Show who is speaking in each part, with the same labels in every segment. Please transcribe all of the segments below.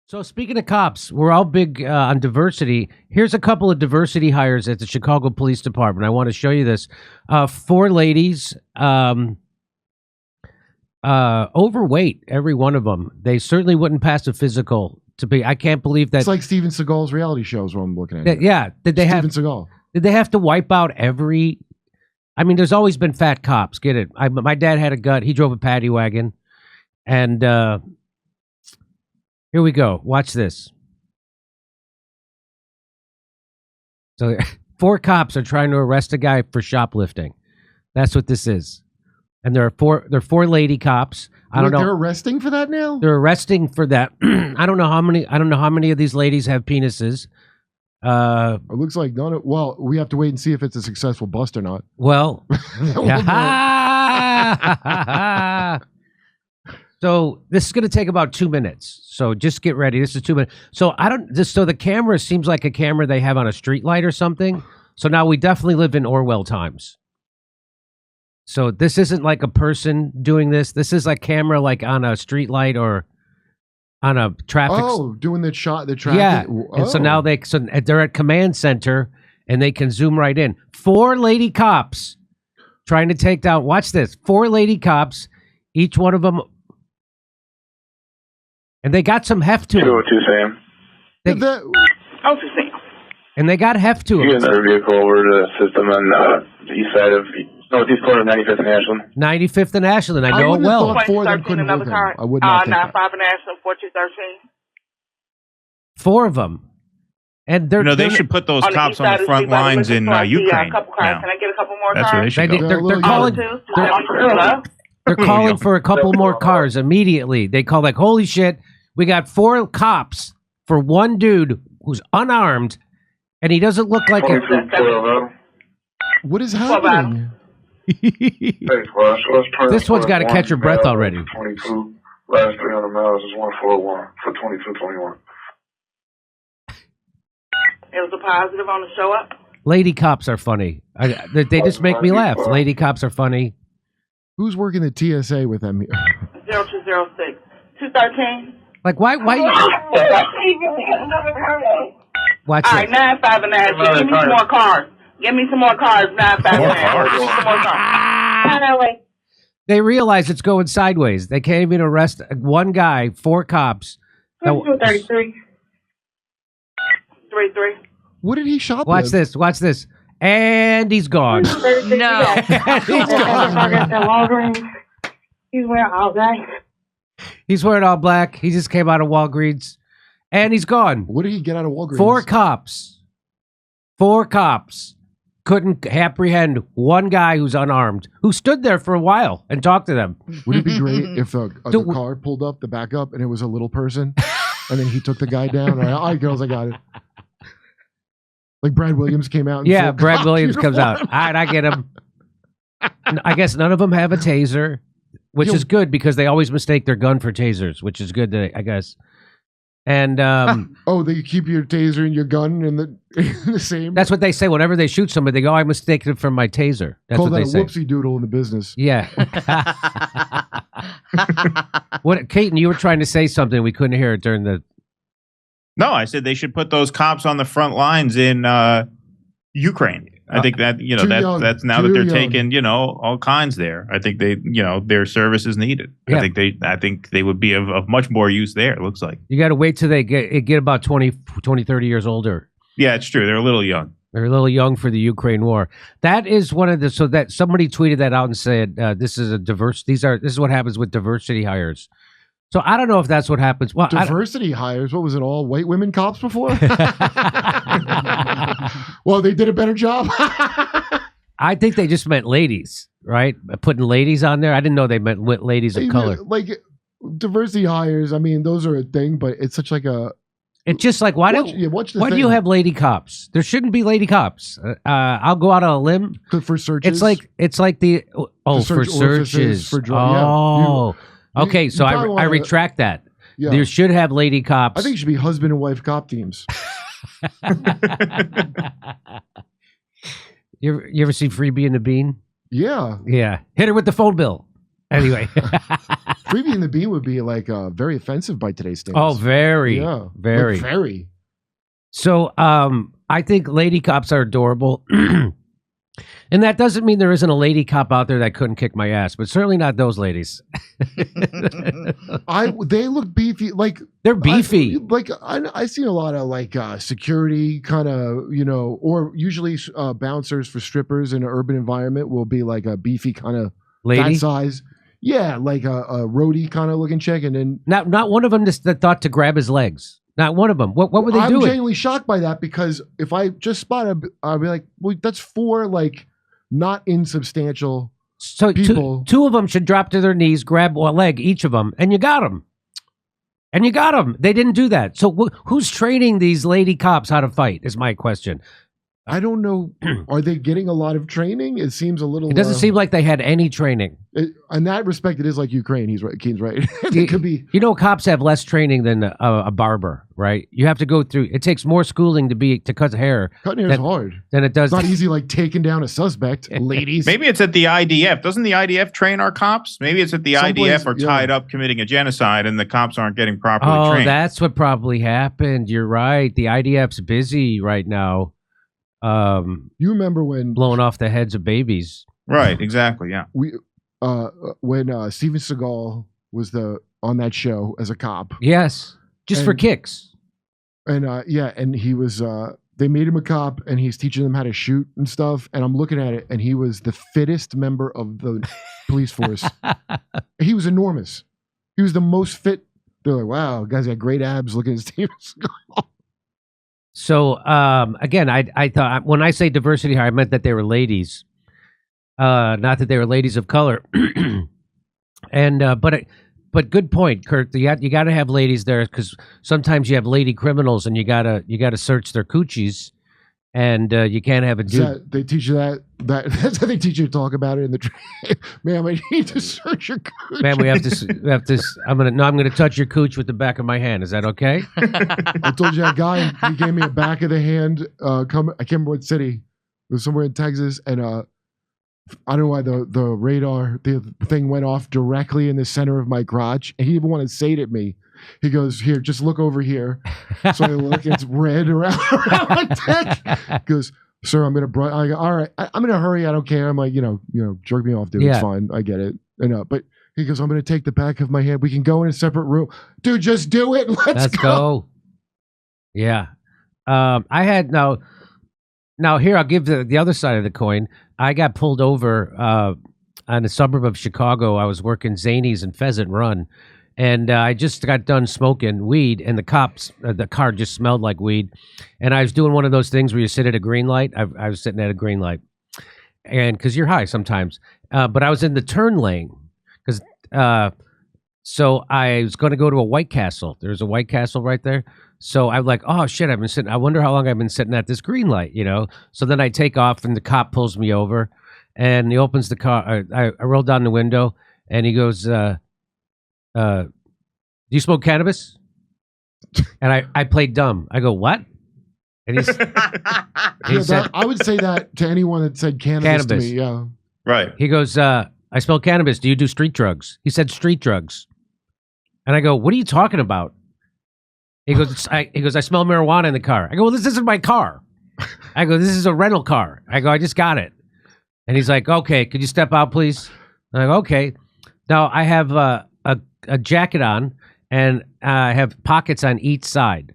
Speaker 1: So speaking of cops, we're all big on diversity. Here's a couple of diversity hires at the Chicago Police Department. I want to show you this. 4 ladies, overweight, every one of them. They certainly wouldn't pass a physical to be. I can't believe that.
Speaker 2: It's like Steven Seagal's reality shows. What I'm looking at.
Speaker 1: Yeah. Did they
Speaker 2: Steven Seagal.
Speaker 1: Did they have to wipe out every? I mean, there's always been fat cops. Get it? My dad had a gut. He drove a paddy wagon, and here we go. Watch this. So 4 cops are trying to arrest a guy for shoplifting. That's what this is. And there are 4 lady cops. I don't know.
Speaker 2: They're arresting for that now?
Speaker 1: They're arresting for that. I don't know how many of these ladies have penises.
Speaker 2: It looks like none. Well, we have to wait and see if it's a successful bust or not.
Speaker 1: Well, so this is going to take about 2 minutes. So just get ready. This is 2 minutes. So so the camera seems like a camera they have on a street light or something. So now we definitely live in Orwell times. So this isn't like a person doing this. This is like camera like on a street light or on a traffic.
Speaker 2: Oh, doing the traffic.
Speaker 1: Yeah.
Speaker 2: Oh.
Speaker 1: And so now they're at command center and they can zoom right in. 4 lady cops trying to take down. Watch this. 4 lady cops, each one of them. And they got some heft to them.
Speaker 3: 202 Sam.
Speaker 1: And they got heft to them.
Speaker 3: You get another vehicle over to the system on the east side of northeast corner of 95th and Ashland.
Speaker 1: 95th and Ashland. I know it well.
Speaker 2: I 4 of them couldn't with him. I would not.
Speaker 4: 95 and Ashland, 4213.
Speaker 1: 4 of them. And
Speaker 5: they should put those cops on the front lines in Ukraine.
Speaker 4: Can I get a couple more cars?
Speaker 5: That's where they should
Speaker 4: go.
Speaker 1: They're calling for a couple more cars immediately. They call like, holy shit, we got 4 cops for one dude who's unarmed, and he doesn't look like a...
Speaker 2: What is happening?
Speaker 1: This one's got to catch your breath already.
Speaker 3: 22, last 300 miles is 141 for 2221.
Speaker 4: It was a positive on the show up.
Speaker 1: Lady cops are funny. They just make me laugh. Lady cops are funny.
Speaker 2: Who's working the TSA with them?
Speaker 4: 0206 213.
Speaker 1: Like why? Watch
Speaker 4: all right, 95 and Ashland. Give me some more cars. Give me some more cars. 95 and Ashland. Give me some more cars.
Speaker 1: They realize it's going sideways. They can't even arrest one guy. 4 cops.
Speaker 4: 33. 33.
Speaker 2: What did he shoplift?
Speaker 1: Watch this. And he's gone.
Speaker 4: No.
Speaker 1: He's gone.
Speaker 4: He's wearing all black.
Speaker 1: He's wearing all black. He just came out of Walgreens. And he's gone.
Speaker 2: What did he get out of Walgreens?
Speaker 1: 4 cops couldn't apprehend one guy who's unarmed, who stood there for a while and talked to them.
Speaker 2: Would it be great if the car pulled up, the backup, and it was a little person, and then he took the guy down? All right, girls, I got it. Like Brad Williams came out.
Speaker 1: Yeah, Brad Williams comes out. All right, I get him. I guess none of them have a taser, which is good because they always mistake their gun for tasers, which is good, I guess. And
Speaker 2: they keep your taser and your gun in the same.
Speaker 1: That's what they say whenever they shoot somebody. They go, "I mistaken it for my taser." That's
Speaker 2: Call
Speaker 1: what
Speaker 2: that
Speaker 1: they say.
Speaker 2: Whoopsie doodle in the business.
Speaker 1: Yeah. What, Keaton? You were trying to say something. We couldn't hear it during the.
Speaker 5: No, I said they should put those cops on the front lines in Ukraine. I think that that's now that they're taking all kinds there. I think they their service is needed. Yeah. I think they would be of much more use there. It looks like
Speaker 1: you got to wait till they get about 20, 30 years older.
Speaker 5: Yeah, it's true. They're a little young.
Speaker 1: They're a little young for the Ukraine war. That is one of the that somebody tweeted that out and said this is this is what happens with diversity hires. So I don't know if that's what happens. Well,
Speaker 2: diversity hires. What was it? All white women cops before? Well, they did a better job.
Speaker 1: I think they just meant ladies, right? Putting ladies on there. I didn't know they meant ladies of color.
Speaker 2: Like diversity hires. I mean, those are a thing, but it's such like a.
Speaker 1: It's just like why do you have lady cops? There shouldn't be lady cops. I'll go out on a limb
Speaker 2: for searches.
Speaker 1: It's like for searches
Speaker 2: for drug.
Speaker 1: Okay, so I retract that. Yeah. There should have lady cops.
Speaker 2: I think it should be husband and wife cop teams.
Speaker 1: You ever see Freebie and the Bean?
Speaker 2: Yeah.
Speaker 1: Yeah. Hit her with the phone bill. Anyway.
Speaker 2: Freebie and the Bean would be like very offensive by today's standards.
Speaker 1: Oh, very.
Speaker 2: Yeah.
Speaker 1: Very.
Speaker 2: Like, very.
Speaker 1: So I think lady cops are adorable. And that doesn't mean there isn't a lady cop out there that couldn't kick my ass, but certainly not those ladies.
Speaker 2: They look beefy. Like
Speaker 1: they're beefy.
Speaker 2: I seen a lot of like security kind of, or usually bouncers for strippers in an urban environment will be like a beefy kind of
Speaker 1: Lady
Speaker 2: that size. Yeah, like a roadie kind of looking chick, and then
Speaker 1: not one of them just that thought to grab his legs. Not one of them. What were they doing?
Speaker 2: I'm genuinely shocked by that because if I just spot I'd be like, well, that's 4 like not insubstantial people.
Speaker 1: Two of them should drop to their knees, grab a leg, each of them, and you got them. They didn't do that. So who's training these lady cops how to fight is my question.
Speaker 2: I don't know. Are they getting a lot of training? It seems a little.
Speaker 1: It doesn't seem like they had any training.
Speaker 2: In that respect, it is like Ukraine. He's right. Keaton's right. It could be.
Speaker 1: Cops have less training than a barber, right? You have to go through. It takes more schooling to cut hair.
Speaker 2: Cutting hair is hard.
Speaker 1: Than it does.
Speaker 2: It's not easy like taking down a suspect, ladies.
Speaker 5: Maybe it's at the IDF. Doesn't the IDF train our cops? Maybe it's at the IDF are tied up committing a genocide, and the cops aren't getting properly trained.
Speaker 1: Oh, that's what probably happened. You're right. The IDF's busy right now.
Speaker 2: You remember when
Speaker 1: blowing off the heads of babies?
Speaker 5: Right, exactly. Yeah.
Speaker 2: We when Steven Seagal was on that show as a cop.
Speaker 1: Yes, for kicks.
Speaker 2: And and he was they made him a cop and he's teaching them how to shoot and stuff. And I'm looking at it and he was the fittest member of the police force. He was enormous. He was the most fit. They're like, wow, guy's got great abs. Looking at Steven Seagal.
Speaker 1: So again, I thought when I say diversity here, I meant that they were ladies, not that they were ladies of color. And but good point, Kurt. You got to have ladies there because sometimes you have lady criminals and you gotta search their coochies, and you can't have a dude.
Speaker 2: They teach you that's how they teach you to talk about it in the train. Ma'am, I need to search your cooch.
Speaker 1: Man, we have to. I'm gonna touch your cooch with the back of my hand. Is that okay?
Speaker 2: I told you that guy. He gave me a back of the hand. I can't remember what city. It was somewhere in Texas, and I don't know why the radar thing went off directly in the center of my crotch. And he didn't want to say it at me. He goes, "Here, just look over here." So I look, it's red around my dick. He goes, "Sir, I'm gonna." I go, "All right, I'm in a hurry. I don't care." I'm like, jerk me off, dude. It's fine. I get it. But he goes, "I'm gonna take the back of my hand. We can go in a separate room, dude. Just do it. Let's go."
Speaker 1: Yeah. I had now here I'll give the other side of the coin. I got pulled over on a suburb of Chicago. I was working Zanies and Pheasant Run. And I just got done smoking weed, and the car just smelled like weed. And I was doing one of those things where you sit at a green light. I was sitting at a green light, and because you're high sometimes. But I was in the turn lane so I was going to go to a White Castle. There's a White Castle right there. So I'm like, oh shit, I've been sitting. I wonder how long I've been sitting at this green light, So then I take off, and the cop pulls me over, and he opens the car. I roll down the window, and he goes. Do you smoke cannabis? And I played dumb. I go, what? And he said,
Speaker 2: I would say that to anyone that said cannabis to me. Yeah.
Speaker 5: Right.
Speaker 1: He goes, I smell cannabis. Do you do street drugs? He said street drugs. And I go, what are you talking about? He goes, I smell marijuana in the car. I go, well, this isn't my car. I go, this is a rental car. I go, I just got it. And he's like, okay, could you step out, please? And I go, okay. Now I have a jacket on, and I have pockets on each side.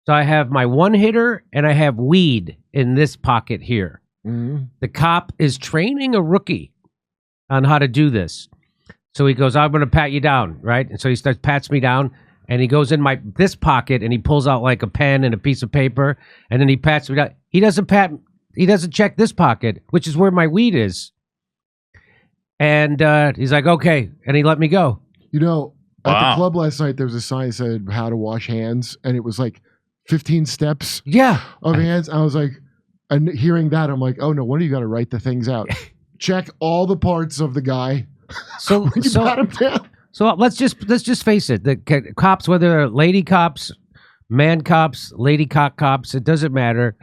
Speaker 1: So I have my one hitter, and I have weed in this pocket here. Mm-hmm. The cop is training a rookie on how to do this. So he goes, I'm going to pat you down, right? And so he pats me down, and he goes in this pocket, and he pulls out like a pen and a piece of paper, and then he pats me down. He doesn't check this pocket, which is where my weed is. And he's like, okay, and he let me go.
Speaker 2: At the club last night, there was a sign that said how to wash hands, and it was like 15 steps of hands. I was like, and hearing that, I'm like, oh, no wonder you got to write the things out. Check all the parts of the guy.
Speaker 1: So let's just face it. The cops, whether they're lady cops, man cops, lady cops, it doesn't matter.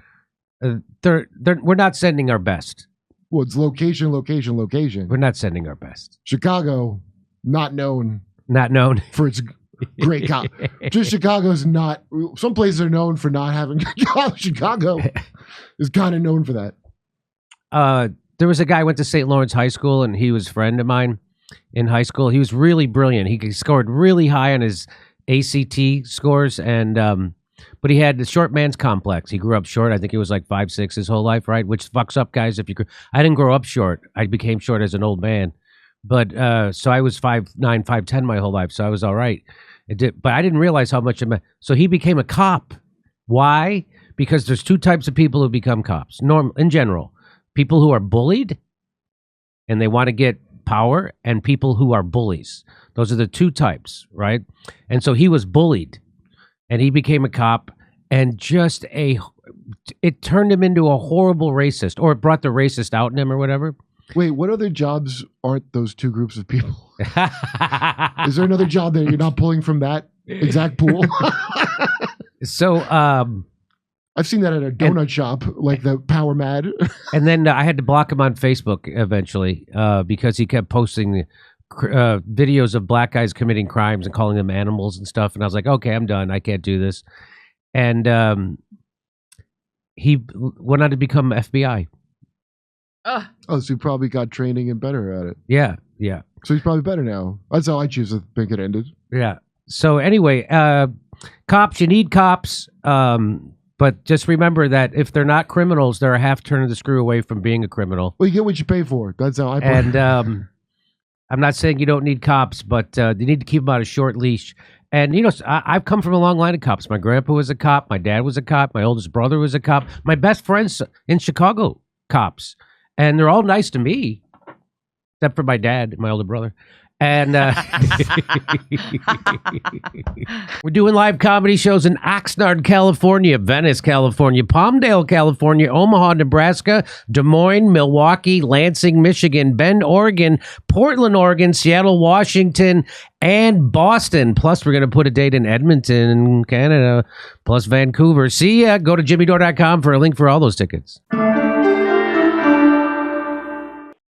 Speaker 1: We're not sending our best.
Speaker 2: Well, it's location.
Speaker 1: We're not sending our best.
Speaker 2: Chicago, not known
Speaker 1: Not known
Speaker 2: for its great cop. Just Chicago's not. Some places are known for not having good cops. Chicago is kind of known for that.
Speaker 1: There was a guy who went to St. Lawrence High School, and he was a friend of mine in high school. He was really brilliant. He scored really high on his ACT scores, and but he had the short man's complex. He grew up short. I think he was like 5'6" his whole life, right? Which fucks up guys if you. I didn't grow up short. I became short as an old man, but so I was 5'9", 5'10" my whole life, so I was all right. But I didn't realize how much it meant. So he became a cop. Why? Because there's two types of people who become cops. In general, people who are bullied and they want to get power, and people who are bullies. Those are the two types, right? And so he was bullied, and he became a cop, and it turned him into a horrible racist, or it brought the racist out in him, or whatever.
Speaker 2: Wait, what other jobs aren't those two groups of people? Is there another job that you're not pulling from that exact pool?
Speaker 1: So,
Speaker 2: I've seen that at a donut shop, like the Power Mad.
Speaker 1: And then I had to block him on Facebook eventually because he kept posting videos of black guys committing crimes and calling them animals and stuff. And I was like, okay, I'm done. I can't do this. And he went on to become FBI.
Speaker 2: Oh, so he probably got training and better at it.
Speaker 1: Yeah.
Speaker 2: So he's probably better now. That's how I choose to think it ended.
Speaker 1: Yeah. So anyway, cops, you need cops. But just remember that if they're not criminals, they're a half turn of the screw away from being a criminal.
Speaker 2: Well, you get what you pay for. That's how I put
Speaker 1: it. And I'm not saying you don't need cops, but you need to keep them on a short leash. And, you know, I've come from a long line of cops. My grandpa was a cop. My dad was a cop. My oldest brother was a cop. My best friends in Chicago, cops. And they're all nice to me, except for my dad, my older brother. And we're doing live comedy shows in Oxnard, California, Venice, California, Palmdale, California, Omaha, Nebraska, Des Moines, Milwaukee, Lansing, Michigan, Bend, Oregon, Portland, Oregon, Seattle, Washington, and Boston. Plus, we're going to put a date in Edmonton, Canada, plus Vancouver. See ya. Go to jimmydore.com for a link for all those tickets.